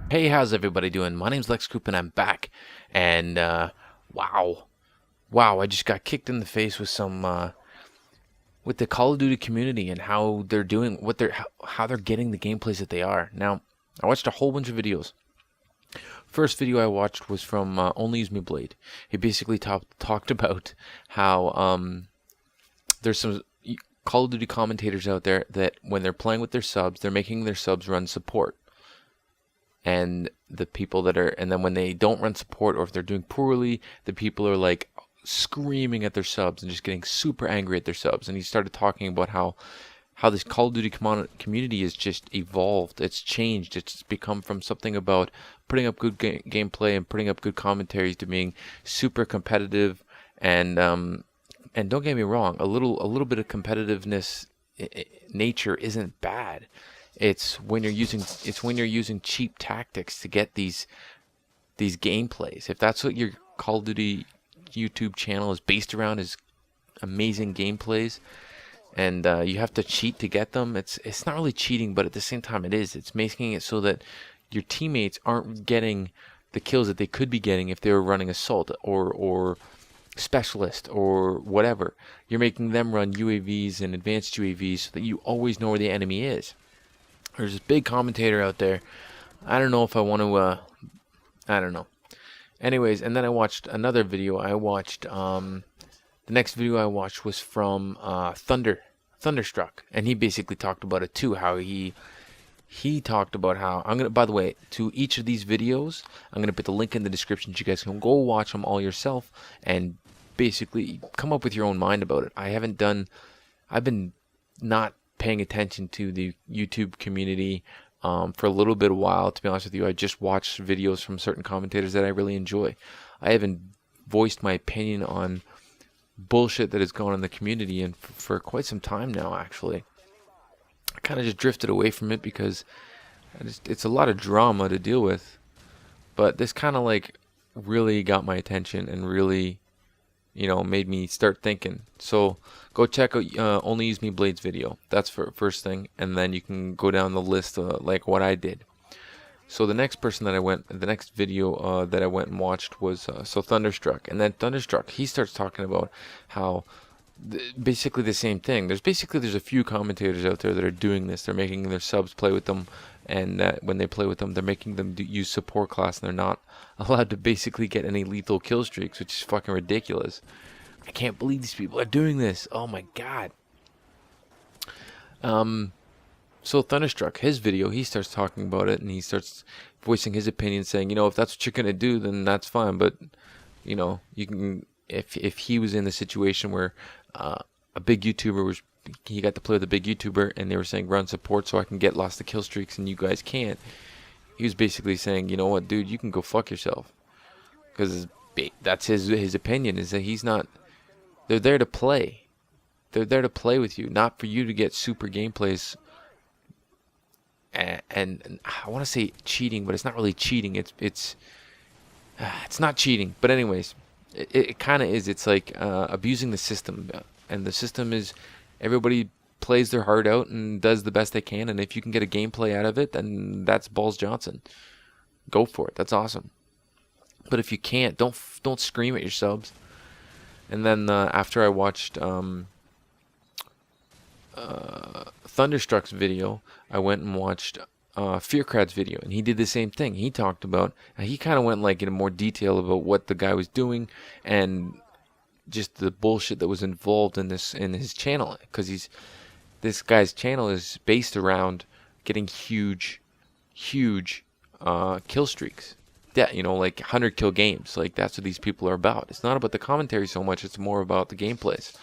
Hey, how's everybody doing? My name's Lex Coop and I'm back. And wow, I just got kicked in the face with some with the Call of Duty community and how they're doing, how they're getting the gameplays that they are. Now, I watched a whole bunch of videos. First video I watched was from ONLYUSEmeBLADE. He basically talked about how there's some Call of Duty commentators out there that when they're playing with their subs, they're making their subs run support. And the people that are, and then when they don't run support or if they're doing poorly, the people are like screaming at their subs and just getting super angry at their subs. And he started talking about how this Call of Duty community has just evolved. It's changed. It's become from something about putting up good gameplay and putting up good commentaries to being super competitive. And don't get me wrong, a little bit of competitiveness nature isn't bad. It's when you're using cheap tactics to get these gameplays. If that's what your Call of Duty YouTube channel is based around, is amazing gameplays, and you have to cheat to get them. It's not really cheating, but at the same time, it is. It's making it so that your teammates aren't getting the kills that they could be getting if they were running assault or specialist or whatever. You're making them run UAVs and advanced UAVs so that you always know where the enemy is. There's this big commentator out there. I don't know if I want to, I don't know. Anyways, and then I watched another video. The next video I watched was from Thunderstruck. And he basically talked about it too, how he talked about how, by the way, to each of these videos, I'm going to put the link in the description so you guys can go watch them all yourself and basically come up with your own mind about it. I've been not paying attention to the YouTube community for a little bit of while. To be honest with you, I just watched videos from certain commentators that I really enjoy. I haven't voiced my opinion on bullshit that has gone on in the community and for quite some time now, actually. I kind of just drifted away from it because it's a lot of drama to deal with. But this kind of like really got my attention and really, made me start thinking. So go check out ONLYUSEmeBLADE's video. That's for first thing, and then you can go down the list like what I did. So the next video that I went and watched was Thunderstruck, and then Thunderstruck, he starts talking about how basically the same thing. There's a few commentators out there that are doing this. They're making their subs play with them, and when they play with them, they're making them use support class, and they're not allowed to basically get any lethal kill streaks, which is fucking ridiculous. I can't believe these people are doing this. Oh my god. So Thunderstruck, his video, he starts talking about it, and he starts voicing his opinion, saying, if that's what you're gonna do, then that's fine. But you can, if he was in the situation where a big YouTuber he got to play with a big YouTuber, and they were saying run support so I can get lots of kill streaks and you guys can't. He was basically saying, you know what, dude, you can go fuck yourself, because that's his opinion, is that he's not. They're there to play. They're there to play with you, not for you to get super gameplays. And I want to say cheating, but it's not really cheating. It's not cheating. But anyways, it kind of is. It's like abusing the system, and the system is everybody plays their heart out and does the best they can. And if you can get a gameplay out of it, then that's Balls Johnson. Go for it. That's awesome. But if you can't, don't scream at your subs. And then after I watched Thunderstruck's video, I went and watched FearCrads video, and he did the same thing. He talked about, he kind of went like in more detail about what the guy was doing and just the bullshit that was involved in his channel, because this guy's channel is based around getting huge kill streaks. Yeah, like 100 kill games. Like, that's what these people are about. It's not about the commentary so much, it's more about the gameplays.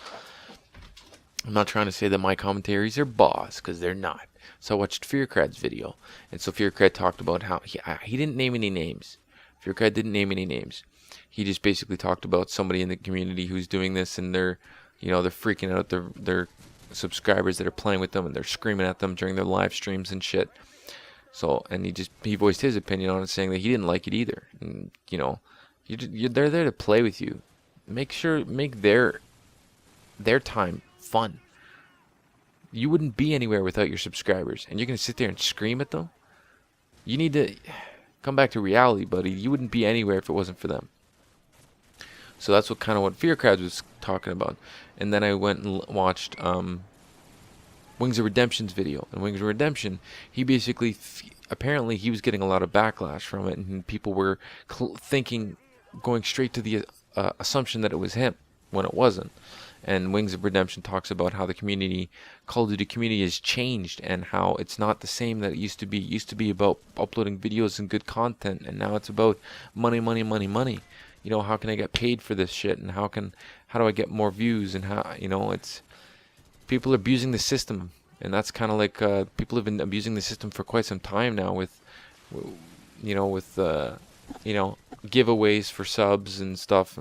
I'm not trying to say that my commentaries are boss, because they're not. So I watched FearCrads video, and so FearCrad talked about how he didn't name any names. FearCrad didn't name any names. He just basically talked about somebody in the community who's doing this, and they're freaking out their subscribers that are playing with them, and they're screaming at them during their live streams and shit. So, and he voiced his opinion on it, saying that he didn't like it either. And they're there to play with you. Make their time fun. You wouldn't be anywhere without your subscribers, and you're gonna sit there and scream at them. You need to. Come back to reality, buddy. You wouldn't be anywhere if it wasn't for them. So that's what FearCrads was talking about. And then I went and watched Wings of Redemption's video. And Wings of Redemption, he basically, apparently he was getting a lot of backlash from it, and people were going straight to the assumption that it was him when it wasn't. And Wings of Redemption talks about how the community, Call of Duty community, has changed, and how it's not the same that it used to be. It used to be about uploading videos and good content, and now it's about money, money, money, money. You know, how can I get paid for this shit, and how do I get more views, and how, you know, it's people are abusing the system, and that's kind of like people have been abusing the system for quite some time now with giveaways for subs and stuff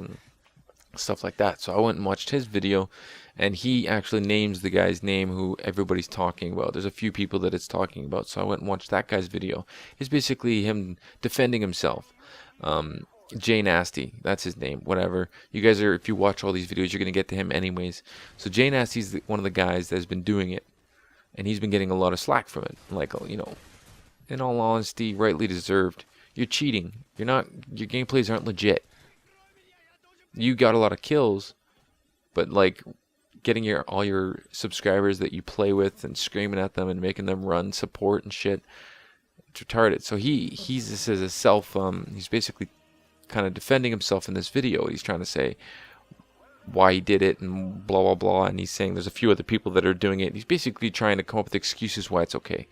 like that. So I went and watched his video, and he actually names the guy's name who everybody's talking about. There's a few people that it's talking about, so I went and watched that guy's video. It's basically him defending himself. Jay Nasty, that's his name, whatever. You guys are, if you watch all these videos, you're going to get to him anyways. So Jay Nasty's one of the guys that has been doing it, and he's been getting a lot of slack from it. Like, you know, in all honesty, rightly deserved. You're cheating. Your gameplays aren't legit. You got a lot of kills, but like getting all your subscribers that you play with and screaming at them and making them run support and shit, it's retarded. So he's this as a self, he's basically kind of defending himself in this video. He's trying to say why he did it and blah blah blah, and he's saying there's a few other people that are doing it. He's basically trying to come up with excuses why it's okay.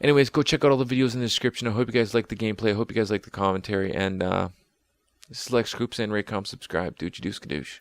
Anyways, go check out all the videos in the description. I hope you guys like the gameplay. I hope you guys like the commentary, and this is Lex Group saying Raycom, subscribe, doochie doo skadoosh.